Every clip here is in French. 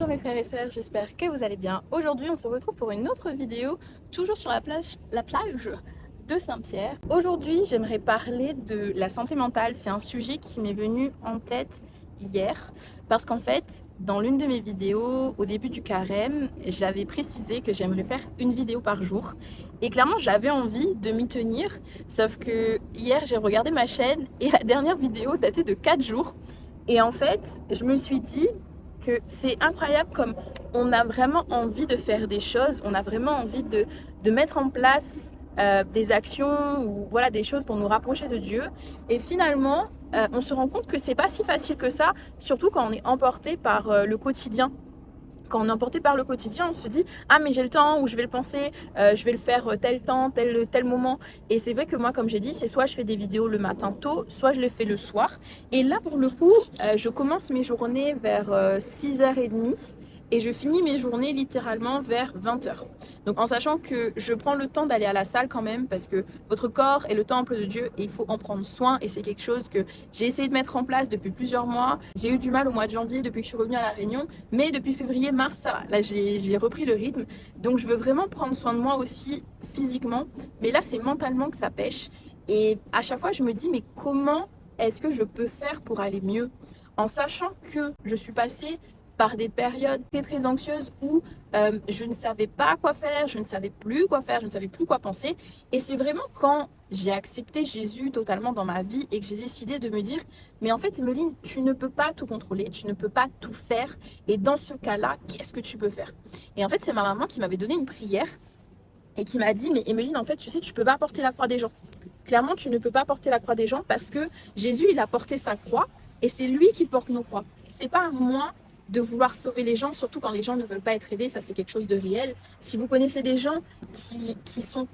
mes frères et sœurs, j'espère que vous allez bien. Aujourd'hui, on se retrouve pour une autre vidéo, toujours sur la plage de Saint-Pierre. Aujourd'hui, j'aimerais parler de la santé mentale. C'est un sujet qui m'est venu en tête hier, parce qu'en fait, dans l'une de mes vidéos, au début du carême, j'avais précisé que j'aimerais faire une vidéo par jour. Et clairement, j'avais envie de m'y tenir, sauf que hier, j'ai regardé ma chaîne et la dernière vidéo datait de 4 jours. Et en fait, je me suis dit que c'est incroyable comme on a vraiment envie de faire des choses, on a vraiment envie de mettre en place des actions ou voilà des choses pour nous rapprocher de Dieu. Et finalement, on se rend compte que c'est pas si facile que ça, surtout quand on est emporté par le quotidien. Quand on est emporté par le quotidien, on se dit ah mais j'ai le temps ou je vais le penser, je vais le faire tel temps, tel moment. Et c'est vrai que moi, comme j'ai dit, c'est soit je fais des vidéos le matin tôt, soit je les fais le soir. Et là pour le coup, je commence mes journées vers 6h30 et je finis mes journées littéralement vers 20h. Donc en sachant que je prends le temps d'aller à la salle quand même, parce que votre corps est le temple de Dieu et il faut en prendre soin, et c'est quelque chose que j'ai essayé de mettre en place depuis plusieurs mois. J'ai eu du mal au mois de janvier depuis que je suis revenue à La Réunion, mais depuis février, mars, ça va. Là j'ai repris le rythme, donc je veux vraiment prendre soin de moi aussi physiquement, mais là c'est mentalement que ça pêche. Et à chaque fois je me dis mais comment est-ce que je peux faire pour aller mieux, en sachant que je suis passée par des périodes très anxieuses où je ne savais pas quoi faire, je ne savais plus quoi faire, je ne savais plus quoi penser. Et c'est vraiment quand j'ai accepté Jésus totalement dans ma vie et que j'ai décidé de me dire, mais en fait, Emeline, tu ne peux pas tout contrôler, tu ne peux pas tout faire. Et dans ce cas-là, qu'est-ce que tu peux faire? Et en fait, c'est ma maman qui m'avait donné une prière et qui m'a dit, mais Emeline, en fait, tu sais, tu peux pas porter la croix des gens. Clairement, tu ne peux pas porter la croix des gens parce que Jésus, il a porté sa croix et c'est lui qui porte nos croix. C'est pas à moi de vouloir sauver les gens, surtout quand les gens ne veulent pas être aidés, ça c'est quelque chose de réel. Si vous connaissez des gens qui sont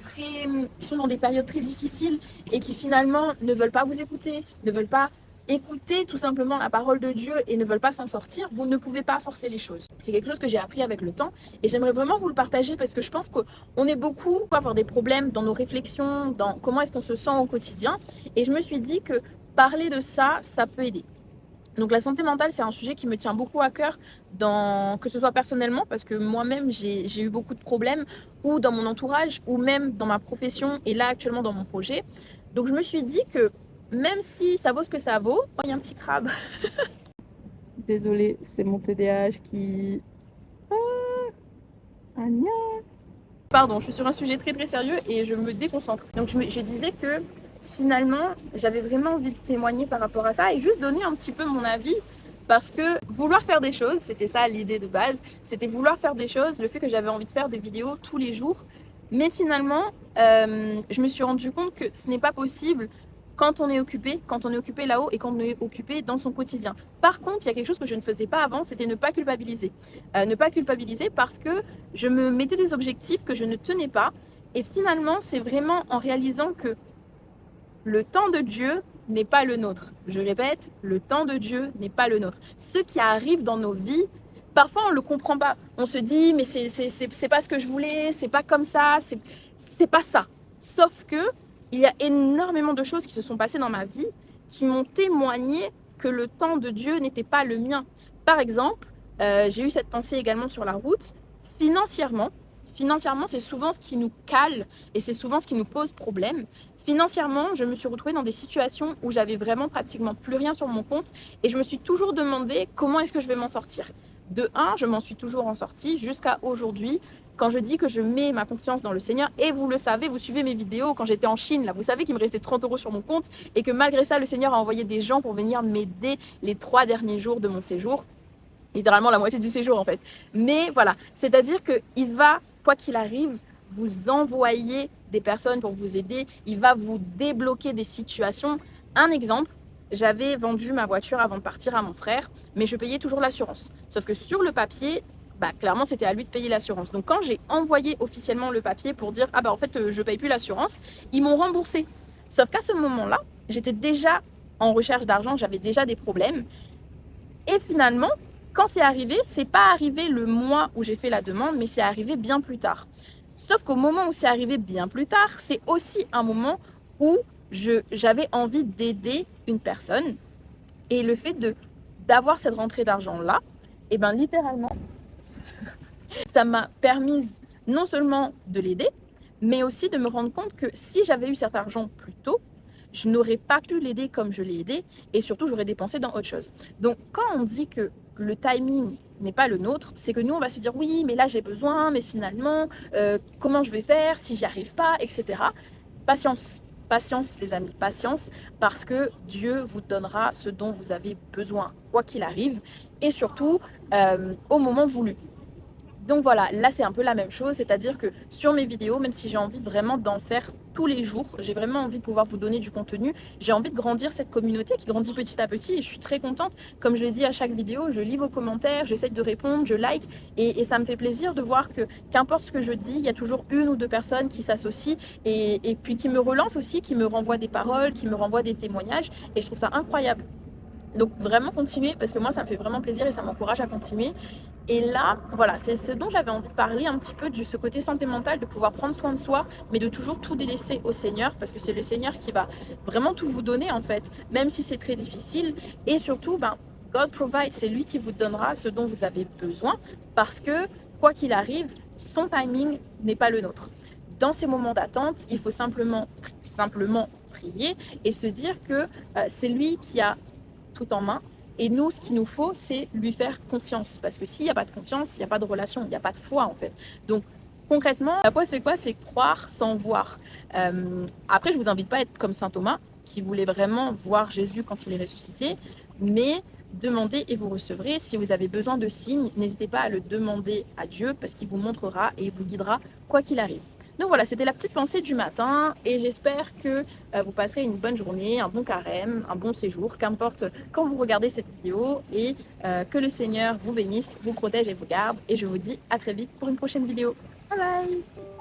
dans des périodes très difficiles et qui finalement ne veulent pas vous écouter, ne veulent pas écouter tout simplement la parole de Dieu et ne veulent pas s'en sortir, vous ne pouvez pas forcer les choses. C'est quelque chose que j'ai appris avec le temps et j'aimerais vraiment vous le partager parce que je pense qu'on est beaucoup à avoir des problèmes dans nos réflexions, dans comment est-ce qu'on se sent au quotidien, et je me suis dit que parler de ça, ça peut aider. Donc la santé mentale, c'est un sujet qui me tient beaucoup à cœur, que ce soit personnellement, parce que moi-même, j'ai eu beaucoup de problèmes, ou dans mon entourage, ou même dans ma profession, et là actuellement dans mon projet. Donc je me suis dit que même si ça vaut ce que ça vaut, oh, il y a un petit crabe. Désolée, c'est mon TDAH qui... Anya. Pardon, je suis sur un sujet très sérieux et je me déconcentre. Donc je disais que finalement, j'avais vraiment envie de témoigner par rapport à ça et juste donner un petit peu mon avis, parce que vouloir faire des choses, c'était ça l'idée de base, c'était vouloir faire des choses, le fait que j'avais envie de faire des vidéos tous les jours. Mais finalement, je me suis rendu compte que ce n'est pas possible quand on est occupé là-haut et quand on est occupé dans son quotidien. Par contre, il y a quelque chose que je ne faisais pas avant, c'était ne pas culpabiliser. Ne pas culpabiliser parce que je me mettais des objectifs que je ne tenais pas. Et finalement, c'est vraiment en réalisant que le temps de Dieu n'est pas le nôtre. Je répète, le temps de Dieu n'est pas le nôtre. Ce qui arrive dans nos vies, parfois on ne le comprend pas. On se dit, mais c'est pas ce que je voulais, c'est pas comme ça, c'est pas ça. Sauf que il y a énormément de choses qui se sont passées dans ma vie qui m'ont témoigné que le temps de Dieu n'était pas le mien. Par exemple, j'ai eu cette pensée également sur la route. Financièrement, c'est souvent ce qui nous cale et c'est souvent ce qui nous pose problème. Financièrement, je me suis retrouvée dans des situations où j'avais vraiment pratiquement plus rien sur mon compte et je me suis toujours demandé comment est-ce que je vais m'en sortir. De un, je m'en suis toujours en sortie jusqu'à aujourd'hui, quand je dis que je mets ma confiance dans le Seigneur. Et vous le savez, vous suivez mes vidéos quand j'étais en Chine, là, vous savez qu'il me restait 30 € sur mon compte et que malgré ça, le Seigneur a envoyé des gens pour venir m'aider les 3 derniers jours de mon séjour. Littéralement la moitié du séjour en fait. Mais voilà, c'est-à-dire qu'il va, quoi qu'il arrive, vous envoyer des personnes pour vous aider. Il va vous débloquer des situations. Un exemple, j'avais vendu ma voiture avant de partir à mon frère, mais je payais toujours l'assurance. Sauf que sur le papier, clairement c'était à lui de payer l'assurance. Donc quand j'ai envoyé officiellement le papier pour dire ah en fait je paye plus l'assurance, ils m'ont remboursé. Sauf qu'à ce moment-là, j'étais déjà en recherche d'argent, j'avais déjà des problèmes. Et finalement, quand c'est arrivé, c'est pas arrivé le mois où j'ai fait la demande, mais c'est arrivé bien plus tard. Sauf qu'au moment où c'est arrivé bien plus tard, c'est aussi un moment où j'avais envie d'aider une personne. Et le fait d'avoir cette rentrée d'argent-là, et littéralement, Ça m'a permis non seulement de l'aider, mais aussi de me rendre compte que si j'avais eu cet argent plus tôt, je n'aurais pas pu l'aider comme je l'ai aidé et surtout j'aurais dépensé dans autre chose. Donc quand on dit que le timing n'est pas le nôtre, c'est que nous on va se dire oui mais là j'ai besoin, mais finalement comment je vais faire si j'y arrive pas, etc. Patience, patience les amis, patience, parce que Dieu vous donnera ce dont vous avez besoin, quoi qu'il arrive, et surtout au moment voulu. Donc voilà, là c'est un peu la même chose, c'est-à-dire que sur mes vidéos, même si j'ai envie vraiment d'en faire tous les jours, j'ai vraiment envie de pouvoir vous donner du contenu, j'ai envie de grandir cette communauté qui grandit petit à petit et je suis très contente. Comme je l'ai dit à chaque vidéo, je lis vos commentaires, j'essaie de répondre, je like et ça me fait plaisir de voir que qu'importe ce que je dis, il y a toujours une ou deux personnes qui s'associent et puis qui me relancent aussi, qui me renvoient des paroles, qui me renvoient des témoignages et je trouve ça incroyable. Donc vraiment continuer parce que moi ça me fait vraiment plaisir et ça m'encourage à continuer. Et là, voilà, c'est ce dont j'avais envie de parler un petit peu de ce côté santé mentale, de pouvoir prendre soin de soi, mais de toujours tout délaisser au Seigneur parce que c'est le Seigneur qui va vraiment tout vous donner en fait, même si c'est très difficile. Et surtout, God provide, c'est lui qui vous donnera ce dont vous avez besoin parce que quoi qu'il arrive, son timing n'est pas le nôtre. Dans ces moments d'attente, il faut simplement prier et se dire que c'est lui qui a tout en main. Et nous, ce qu'il nous faut, c'est lui faire confiance. Parce que s'il n'y a pas de confiance, il n'y a pas de relation, il n'y a pas de foi en fait. Donc concrètement, la foi c'est quoi? C'est croire sans voir. Après, je vous invite pas à être comme saint Thomas, qui voulait vraiment voir Jésus quand il est ressuscité, mais demandez et vous recevrez. Si vous avez besoin de signes, n'hésitez pas à le demander à Dieu parce qu'il vous montrera et vous guidera quoi qu'il arrive. Donc voilà, c'était la petite pensée du matin et j'espère que vous passerez une bonne journée, un bon carême, un bon séjour, qu'importe quand vous regardez cette vidéo et que le Seigneur vous bénisse, vous protège et vous garde. Et je vous dis à très vite pour une prochaine vidéo. Bye bye!